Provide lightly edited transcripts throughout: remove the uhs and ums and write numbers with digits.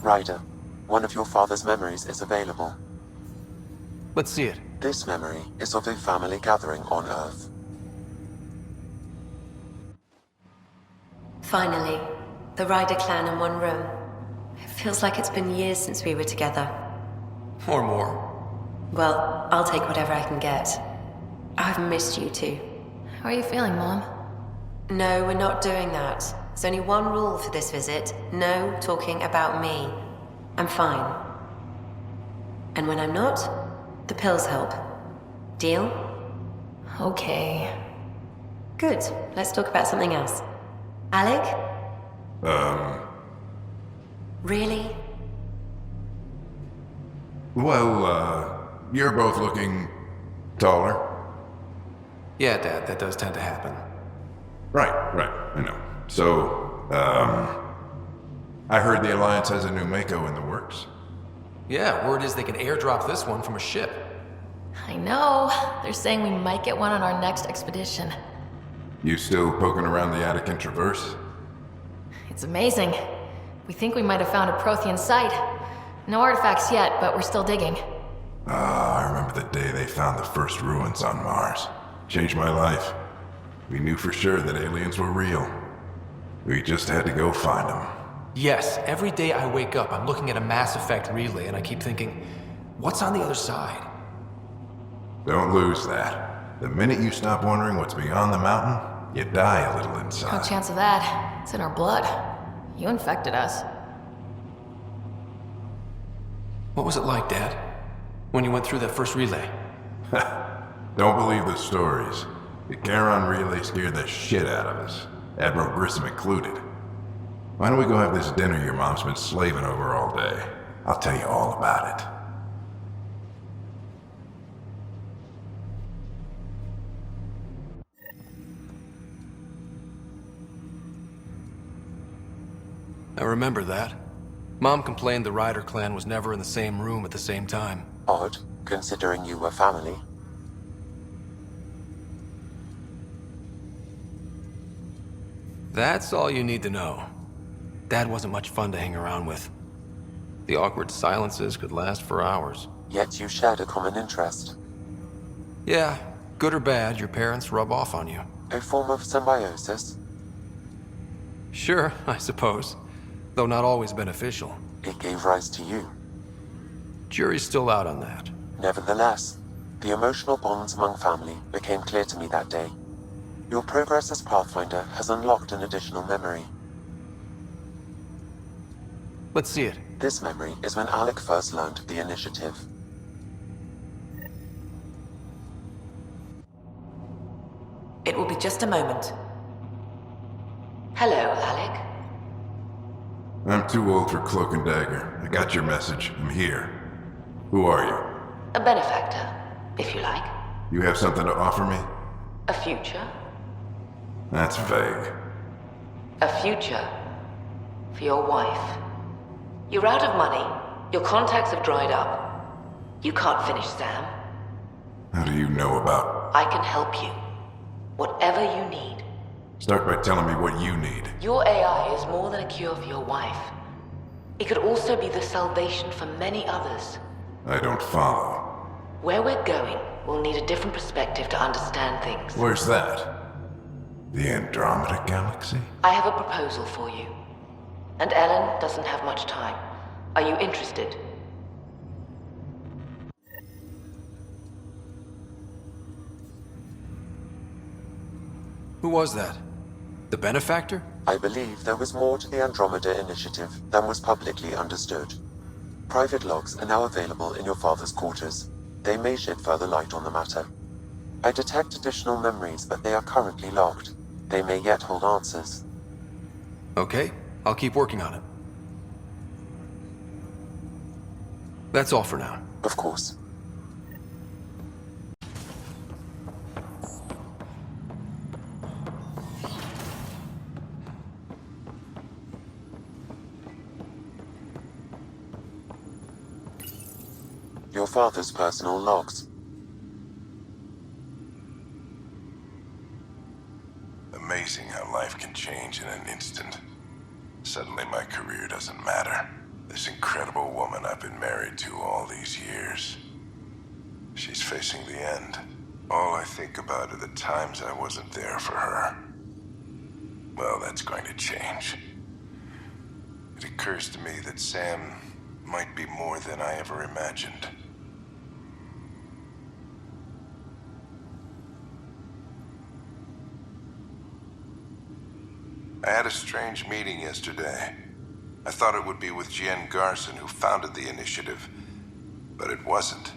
Ryder, one of your father's memories is available. Let's see it. This memory is of a family gathering on Earth. Finally, the Ryder clan in one room. It feels like it's been years since we were together. Or more. Well, I'll take whatever I can get. I've missed you too. How are you feeling, Mom? No, we're not doing that. There's only one rule for this visit. No talking about me. I'm fine. And when I'm not, the pills help. Deal? Okay. Good. Let's talk about something else. Alec? Really? Well, you're both looking taller. Yeah, Dad, that does tend to happen. Right, I know. So, I heard the Alliance has a new Mako in the works. Yeah, word is they can airdrop this one from a ship. I know. They're saying we might get one on our next expedition. You still poking around the attic and traverse? It's amazing. We think we might have found a Prothean site. No artifacts yet, but we're still digging. I remember the day they found the first ruins on Mars. Changed my life. We knew for sure that aliens were real. We just had to go find them. Yes, every day I wake up, I'm looking at a Mass Effect relay and I keep thinking, what's on the other side? Don't lose that. The minute you stop wondering what's beyond the mountain, you die a little No inside. chance of that. It's in our blood. You infected us. What was it like, Dad? When you went through that first relay? Don't believe the stories. The Charon relay scared the shit out of us. Admiral Grissom included. Why don't we go have this dinner your mom's been slaving over all day? I'll tell you all about it. I remember that. Mom complained the Ryder clan was never in the same room at the same time. Odd, considering you were family. That's all you need to know. Dad wasn't much fun to hang around with. The awkward silences could last for hours. Yet you shared a common interest. Yeah, good or bad, your parents rub off on you. A form of symbiosis. Sure, I suppose. Though not always beneficial. It gave rise to you. Jury's still out on that. Nevertheless, the emotional bonds among family became clear to me that day. Your progress as Pathfinder has unlocked an additional memory. Let's see it. This memory is when Alec first learned of the initiative. It will be just a moment. Hello, Alec. I'm too old for cloak and dagger. I got your message. I'm here. Who are you? A benefactor, if you like. You have something to offer me? A future? That's vague. A future for your wife. You're out of money. Your contacts have dried up. You can't finish Sam. How do you know about... I can help you. Whatever you need. Start by telling me what you need. Your AI is more than a cure for your wife. It could also be the salvation for many others. I don't follow. Where we're going, we'll need a different perspective to understand things. Where's that? The Andromeda galaxy? I have a proposal for you. And Ellen doesn't have much time. Are you interested? Who was that? The benefactor? I believe there was more to the Andromeda initiative than was publicly understood. Private logs are now available in your father's quarters. They may shed further light on the matter. I detect additional memories, but they are currently locked. They may yet hold answers. Okay, I'll keep working on it. That's all for now. Of course. Your father's personal logs. Amazing how life can change in an instant. Suddenly my career doesn't matter. This incredible woman I've been married to all these years. She's facing the end. All I think about are the times I wasn't there for her. Well, that's going to change. It occurs to me that Sam might be more than I ever imagined. I had a strange meeting yesterday. I thought it would be with Garson, who founded the initiative, but it wasn't.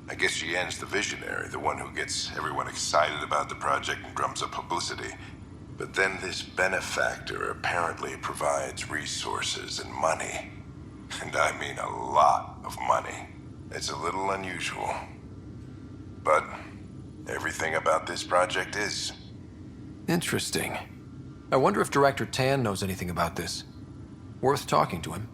I guess Jien's the visionary, the one who gets everyone excited about the project and drums up publicity. But then this benefactor apparently provides resources and money. And I mean a lot of money. It's a little unusual. But everything about this project is. Interesting. I wonder if Director Tan knows anything about this. Worth talking to him.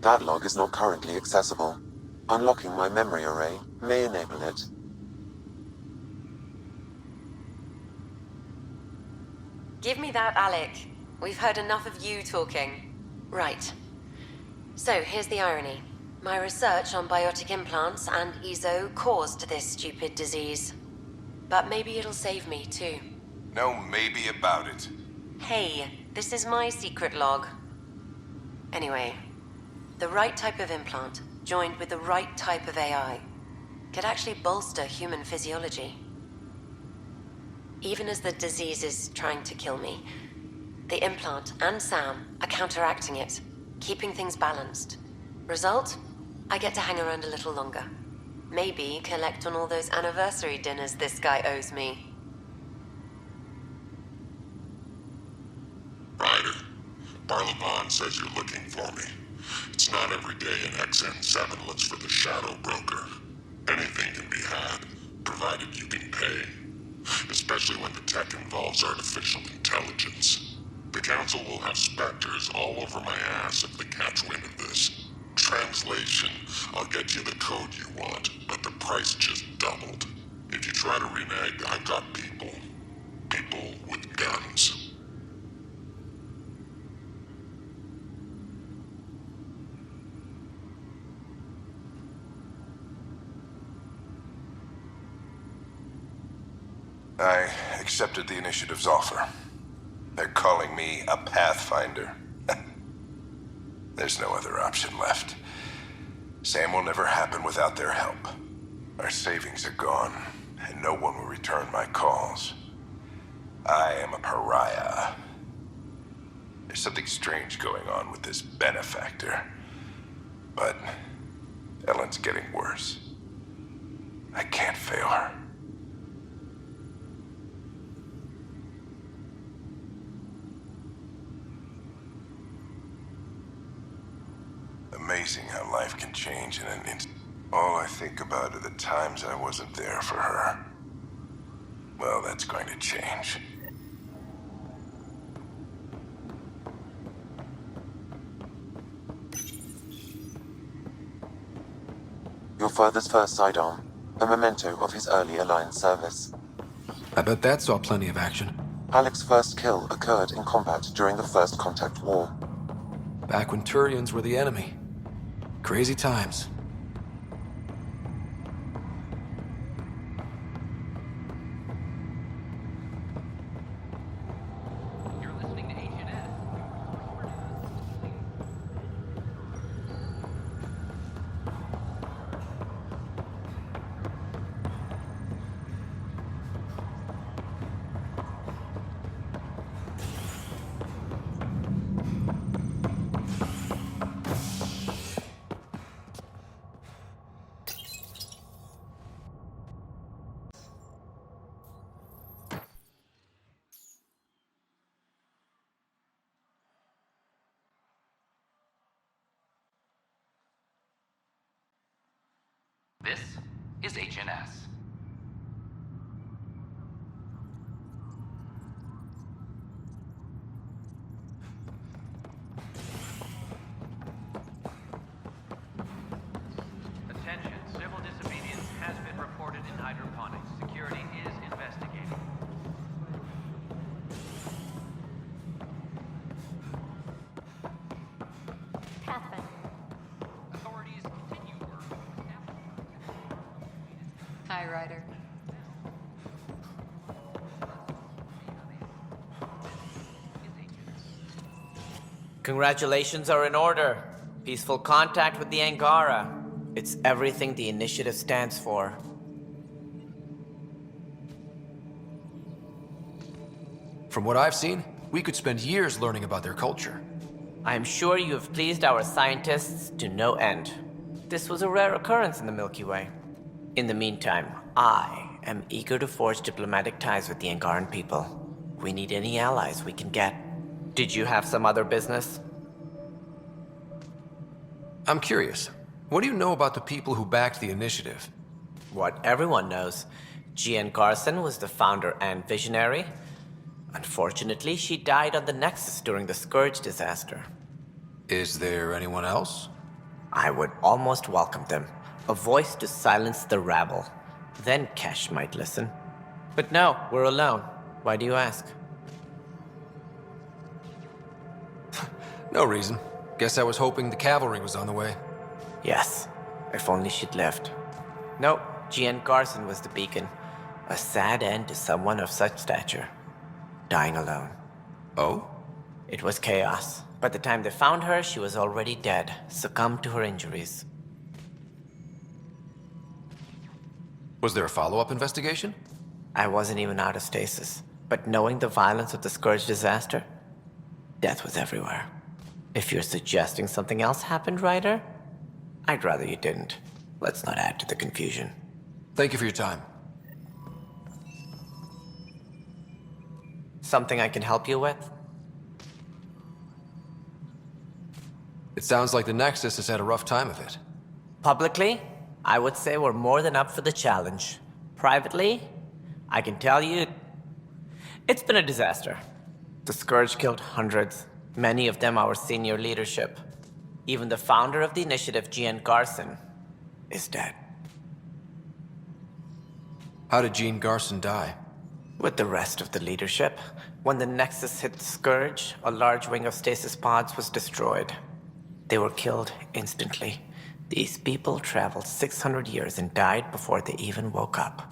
That log is not currently accessible. Unlocking my memory array may enable it. Give me that, Alec. We've heard enough of you talking. Right. So, here's the irony. My research on biotic implants and EZO caused this stupid disease. But maybe it'll save me, too. No maybe about it. Hey, this is my secret log. Anyway, the right type of implant, joined with the right type of AI, could actually bolster human physiology. Even as the disease is trying to kill me, the implant and Sam are counteracting it, keeping things balanced. Result? I get to hang around a little longer. Maybe collect on all those anniversary dinners this guy owes me. Ryder, Barlabon says you're looking for me. It's not every day an XN7 looks for the Shadow Broker. Anything can be had, provided you can pay. Especially when the tech involves artificial intelligence. The Council will have specters all over my ass if they catch wind of this. Translation, I'll get you the code you want, but the price just doubled. If you try to renege, I've got people. People with guns. I accepted the initiative's offer. They're calling me a Pathfinder. There's no other option left. Sam will never happen without their help. Our savings are gone, and no one will return my calls. I am a pariah. There's something strange going on with this benefactor. But Ellen's getting worse. I can't fail her. Amazing how life can change in an instant. All I think about are the times I wasn't there for her. Well, that's going to change. Your father's first sidearm, a memento of his early Alliance service. I bet that saw plenty of action. Alec's first kill occurred in combat during the First Contact War. Back when Turians were the enemy. Crazy times. You're listening to H&S. This is H&S. Attention, civil disobedience has been reported in hydroponics. Security Hi, Ryder. Congratulations are in order. Peaceful contact with the Angara. It's everything the initiative stands for. From what I've seen, we could spend years learning about their culture. I am sure you have pleased our scientists to no end. This was a rare occurrence in the Milky Way. In the meantime, I am eager to forge diplomatic ties with the Angaran people. We need any allies we can get. Did you have some other business? I'm curious. What do you know about the people who backed the initiative? What everyone knows. Garson was the founder and visionary. Unfortunately, she died on the Nexus during the Scourge disaster. Is there anyone else? I would almost welcome them. A voice to silence the rabble. Then Kesh might listen. But no, we're alone. Why do you ask? No reason. Guess I was hoping the cavalry was on the way. Yes, if only she'd lived. No, Garson was the beacon. A sad end to someone of such stature. Dying alone. Oh? It was chaos. By the time they found her, she was already dead, succumbed to her injuries. Was there a follow-up investigation? I wasn't even out of stasis, but knowing the violence of the Scourge disaster, death was everywhere. If you're suggesting something else happened, Ryder, I'd rather you didn't. Let's not add to the confusion. Thank you for your time. Something I can help you with? It sounds like the Nexus has had a rough time of it. Publicly, I would say we're more than up for the challenge. Privately, I can tell you, it's been a disaster. The Scourge killed hundreds, many of them our senior leadership. Even the founder of the initiative, Garson, is dead. How did Garson die? With the rest of the leadership, when the Nexus hit the Scourge, a large wing of stasis pods was destroyed. They were killed instantly. These people traveled 600 years and died before they even woke up.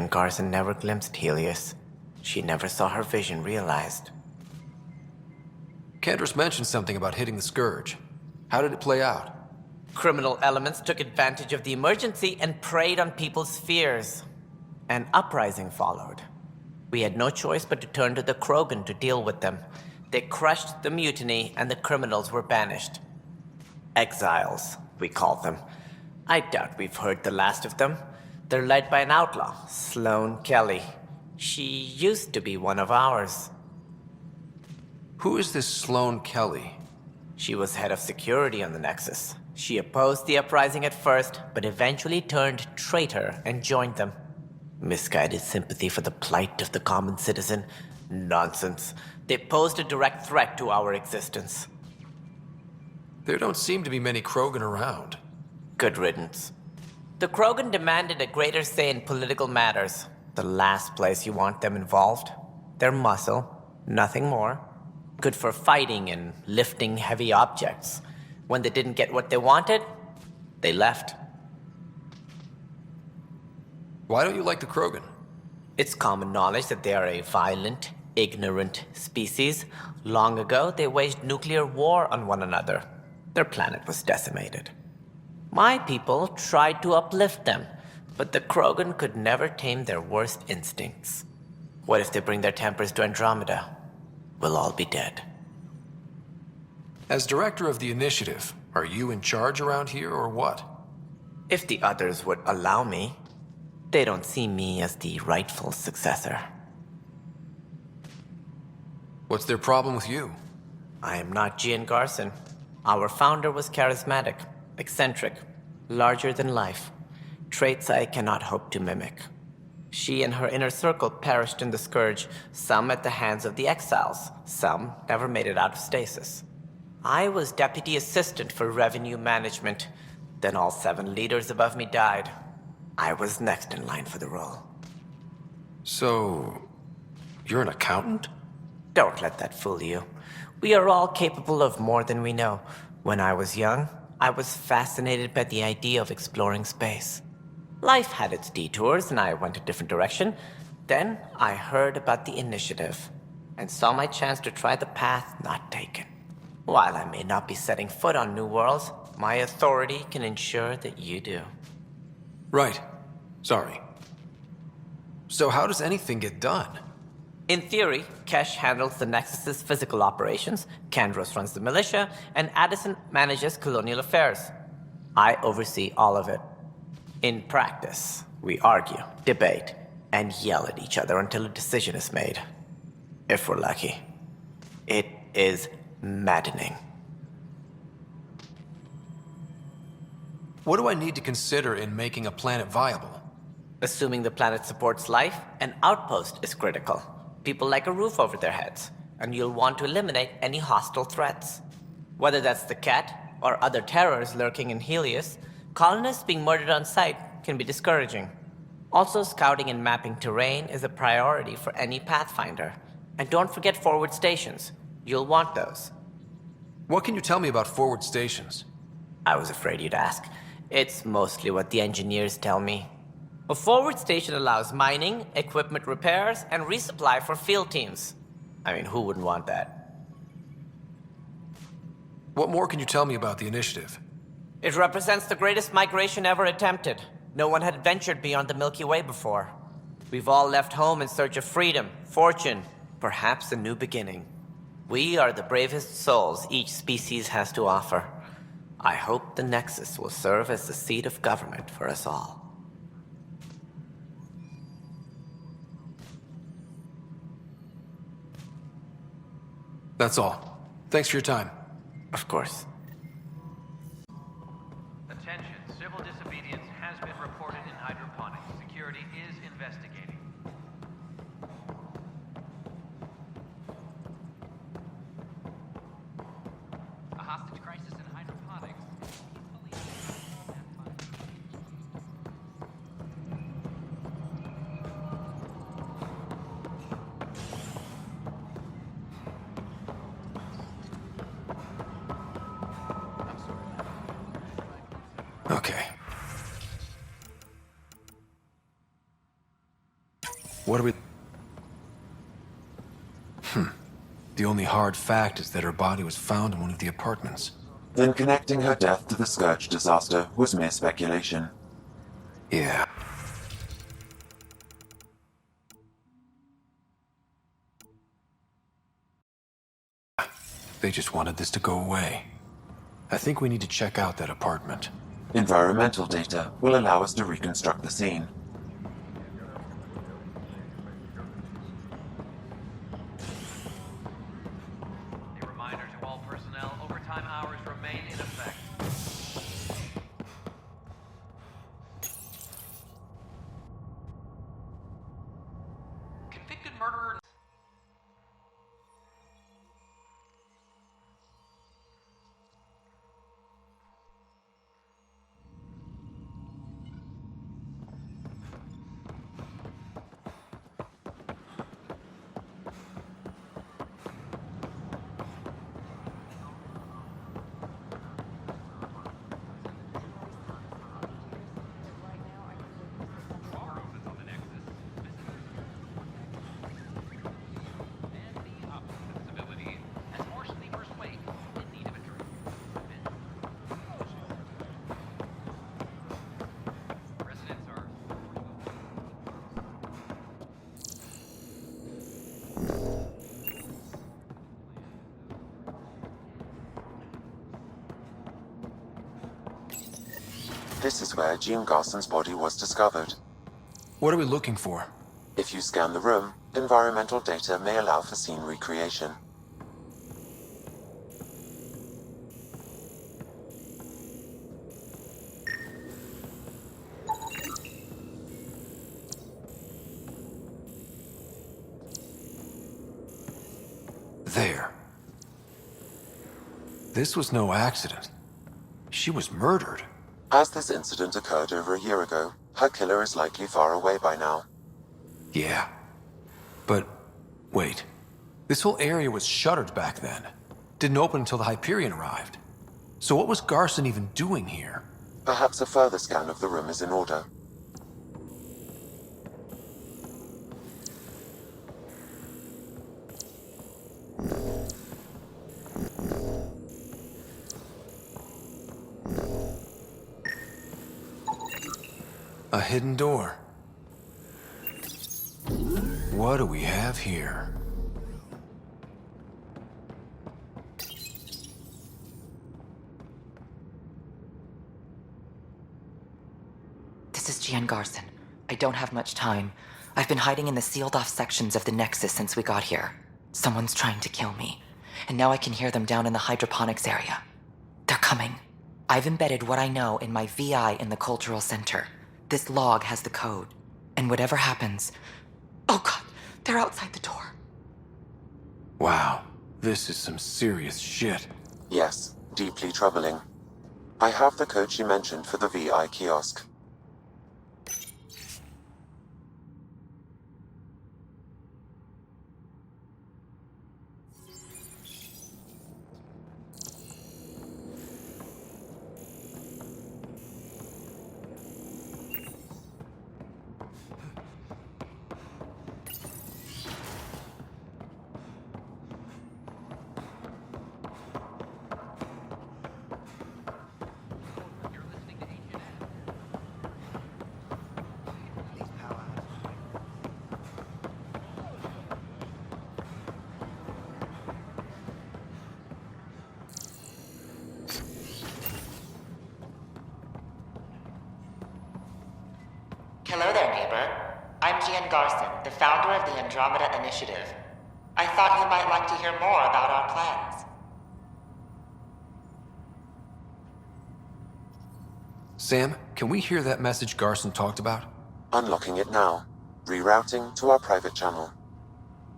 Garson never glimpsed Helios. She never saw her vision realized. Cantress mentioned something about hitting the Scourge. How did it play out? Criminal elements took advantage of the emergency and preyed on people's fears. An uprising followed. We had no choice but to turn to the Krogan to deal with them. They crushed the mutiny and the criminals were banished. Exiles, we call them. I doubt we've heard the last of them. They're led by an outlaw, Sloane Kelly. She used to be one of ours. Who is this Sloane Kelly? She was head of security on the Nexus. She opposed the uprising at first, but eventually turned traitor and joined them. Misguided sympathy for the plight of the common citizen? Nonsense. They posed a direct threat to our existence. There don't seem to be many Krogan around. Good riddance. The Krogan demanded a greater say in political matters. The last place you want them involved. Their muscle, nothing more. Good for fighting and lifting heavy objects. When they didn't get what they wanted, they left. Why don't you like the Krogan? It's common knowledge that they are a violent, ignorant species. Long ago, they waged nuclear war on one another. Their planet was decimated. My people tried to uplift them, but the Krogan could never tame their worst instincts. What if they bring their tempers to Andromeda? We'll all be dead. As director of the initiative, are you in charge around here or what? If the others would allow me, they don't see me as the rightful successor. What's their problem with you? I am not Garson. Our founder was charismatic, eccentric, larger than life. Traits I cannot hope to mimic. She and her inner circle perished in the Scourge, some at the hands of the exiles, some never made it out of stasis. I was deputy assistant for revenue management. Then all 7 leaders above me died. I was next in line for the role. So, you're an accountant? Don't let that fool you. We are all capable of more than we know. When I was young, I was fascinated by the idea of exploring space. Life had its detours, and I went a different direction. Then I heard about the initiative, and saw my chance to try the path not taken. While I may not be setting foot on New Worlds, my authority can ensure that you do. Right. Sorry. So how does anything get done? In theory, Kesh handles the Nexus's physical operations, Kandros runs the militia, and Addison manages colonial affairs. I oversee all of it. In practice, we argue, debate, and yell at each other until a decision is made. If we're lucky. It is maddening. What do I need to consider in making a planet viable? Assuming the planet supports life, an outpost is critical. People like a roof over their heads, and you'll want to eliminate any hostile threats. Whether that's the cat or other terrors lurking in Helios, colonists being murdered on sight can be discouraging. Also, scouting and mapping terrain is a priority for any Pathfinder. And don't forget forward stations. You'll want those. What can you tell me about forward stations? I was afraid you'd ask. It's mostly what the engineers tell me. A forward station allows mining, equipment repairs, and resupply for field teams. I mean, who wouldn't want that? What more can you tell me about the initiative? It represents the greatest migration ever attempted. No one had ventured beyond the Milky Way before. We've all left home in search of freedom, fortune, perhaps a new beginning. We are the bravest souls each species has to offer. I hope the Nexus will serve as the seat of government for us all. That's all. Thanks for your time. Of course. Attention, civil disobedience has been reported in hydroponics. Security is investigating. A hostage crisis in hydroponics. Okay. What are we... The only hard fact is that her body was found in one of the apartments. Then connecting her death to the Scourge disaster was mere speculation. Yeah. They just wanted this to go away. I think we need to check out that apartment. Environmental data will allow us to reconstruct the scene. A reminder to all personnel, overtime hours remain in effect. Convicted murderer. This is where Jean Garson's body was discovered. What are we looking for? If you scan the room, environmental data may allow for scene recreation. There. This was no accident. She was murdered. As this incident occurred over a year ago, her killer is likely far away by now. Yeah. But, wait. This whole area was shuttered back then. Didn't open until the Hyperion arrived. So what was Garson even doing here? Perhaps a further scan of the room is in order. A hidden door. What do we have here? This is Garson. I don't have much time. I've been hiding in the sealed-off sections of the Nexus since we got here. Someone's trying to kill me, and now I can hear them down in the hydroponics area. They're coming. I've embedded what I know in my VI in the Cultural Center. This log has the code, and whatever happens... Oh god, they're outside the door. Wow, this is some serious shit. Yes, deeply troubling. I have the code she mentioned for the VI kiosk. Hello there, neighbor. I'm Garson, the founder of the Andromeda Initiative. I thought you might like to hear more about our plans. Sam, can we hear that message Garson talked about? Unlocking it now. Rerouting to our private channel.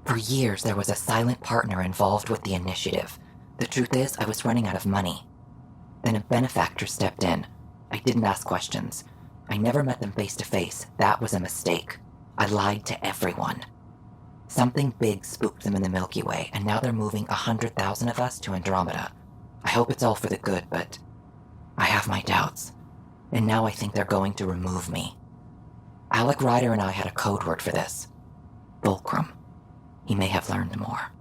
For years, there was a silent partner involved with the initiative. The truth is, I was running out of money. Then a benefactor stepped in. I didn't ask questions. I never met them face to face. That was a mistake. I lied to everyone. Something big spooked them in the Milky Way, and now they're moving 100,000 of us to Andromeda. I hope it's all for the good, but I have my doubts. And now I think they're going to remove me. Alec, Ryder, and I had a code word for this. Fulcrum. He may have learned more.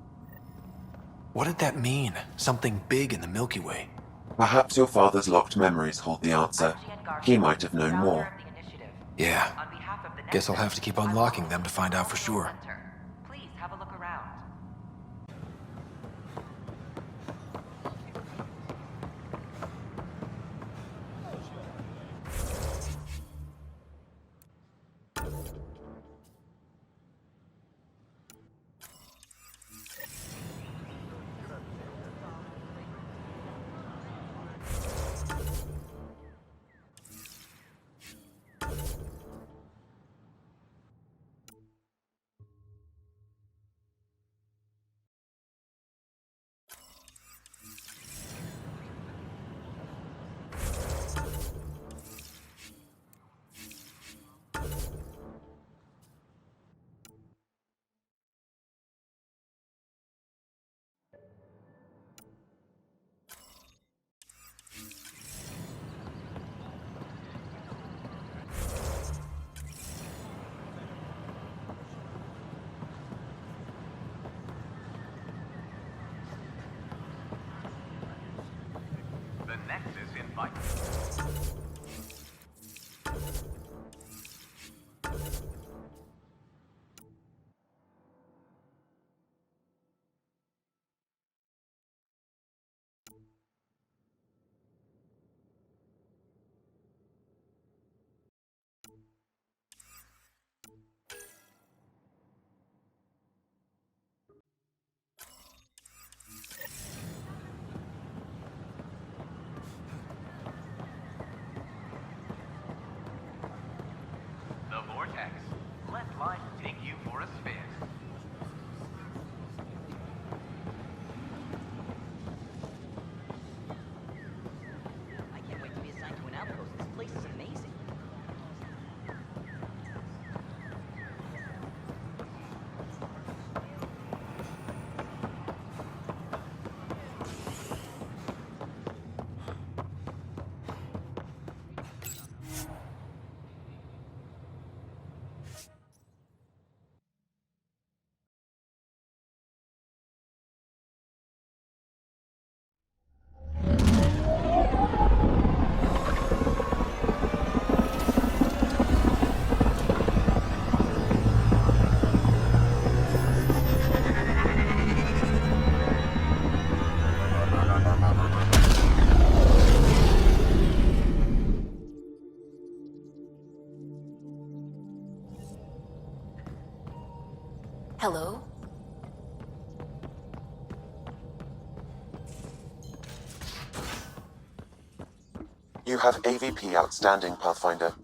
What did that mean? Something big in the Milky Way? Perhaps your father's locked memories hold the answer. He might have known more. Yeah. Guess I'll have to keep unlocking them to find out for sure. Please have a look around. The Nexus invites. Hello? You have AVP outstanding, Pathfinder.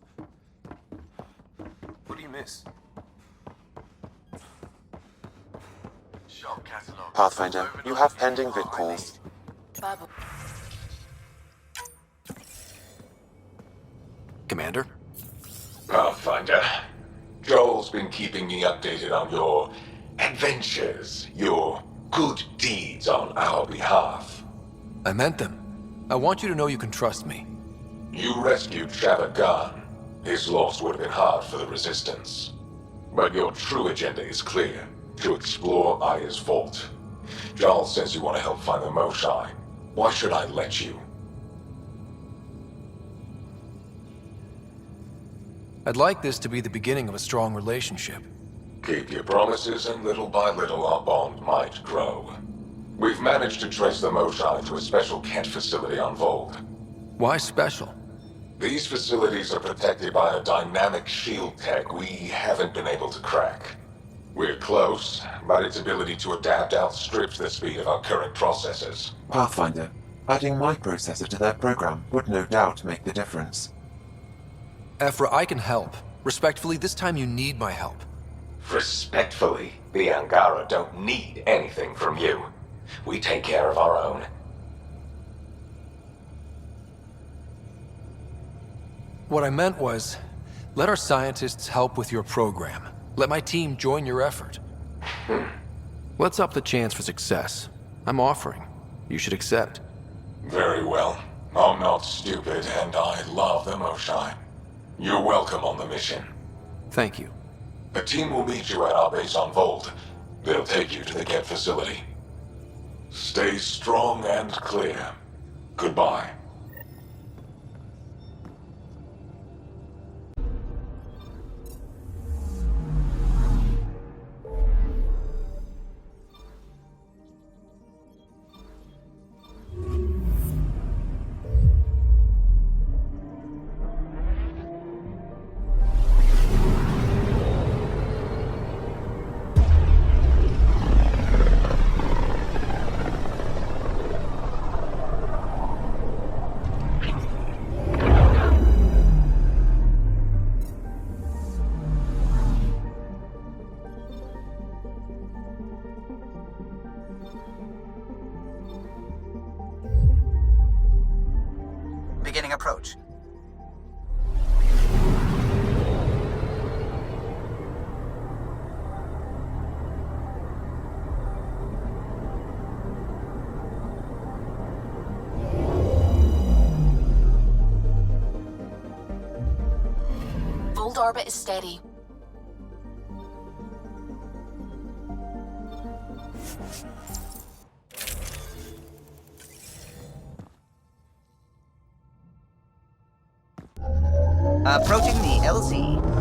What do you miss? Shop catalog. Pathfinder, you have pending vid calls. Babu. Commander? Pathfinder, Joel's been keeping me updated on your adventures, your good deeds on our behalf. I meant them. I want you to know you can trust me. You rescued Shava Khan. His loss would have been hard for the Resistance. But your true agenda is clear, to explore Aya's vault. Jarl says you want to help find the Moshai. Why should I let you? I'd like this to be the beginning of a strong relationship. Keep your promises, and little by little our bond might grow. We've managed to trace the Moshai to a special Kent facility on Vold. Why special? These facilities are protected by a dynamic shield tech we haven't been able to crack. We're close, but its ability to adapt outstrips the speed of our current processors. Pathfinder, adding my processor to their program would no doubt make the difference. Ephra, I can help. Respectfully, this time you need my help. Respectfully, the Angara don't need anything from you. We take care of our own. What I meant was, let our scientists help with your program. Let my team join your effort. Let's up the chance for success. I'm offering. You should accept. Very well. I'm not stupid, and I love the Moshai. You're welcome on the mission. Thank you. The team will meet you at our base on Vold. They'll take you to the Kent facility. Stay strong and clear. Goodbye. Beginning approach. Vold orbit is steady. Approaching the LZ.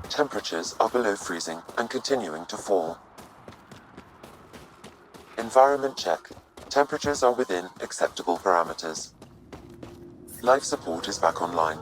Temperatures are below freezing and continuing to fall. Environment check. Temperatures are within acceptable parameters. Life support is back online.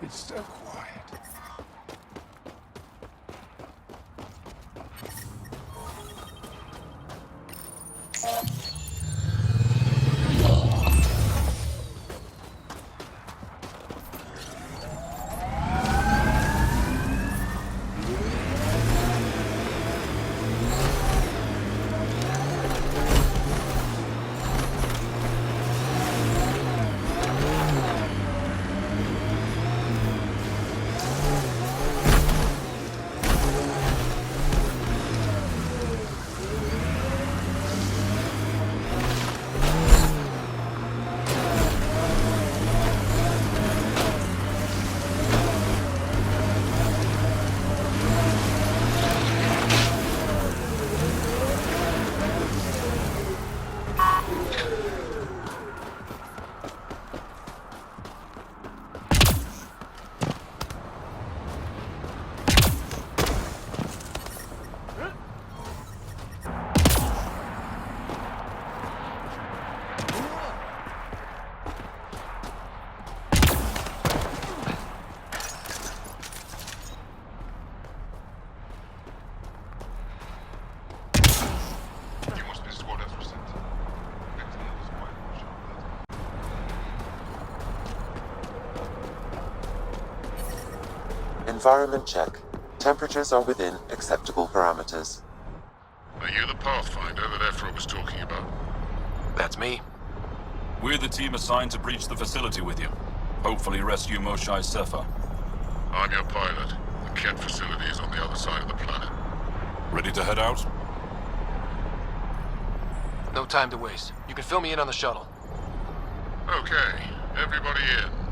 It's so quiet. Environment check. Temperatures are within acceptable parameters. Are you the Pathfinder that Ephra was talking about? That's me. We're the team assigned to breach the facility with you. Hopefully rescue Moshai Sefa. I'm your pilot. The Ket facility is on the other side of the planet. Ready to head out? No time to waste. You can fill me in on the shuttle. Okay, everybody in.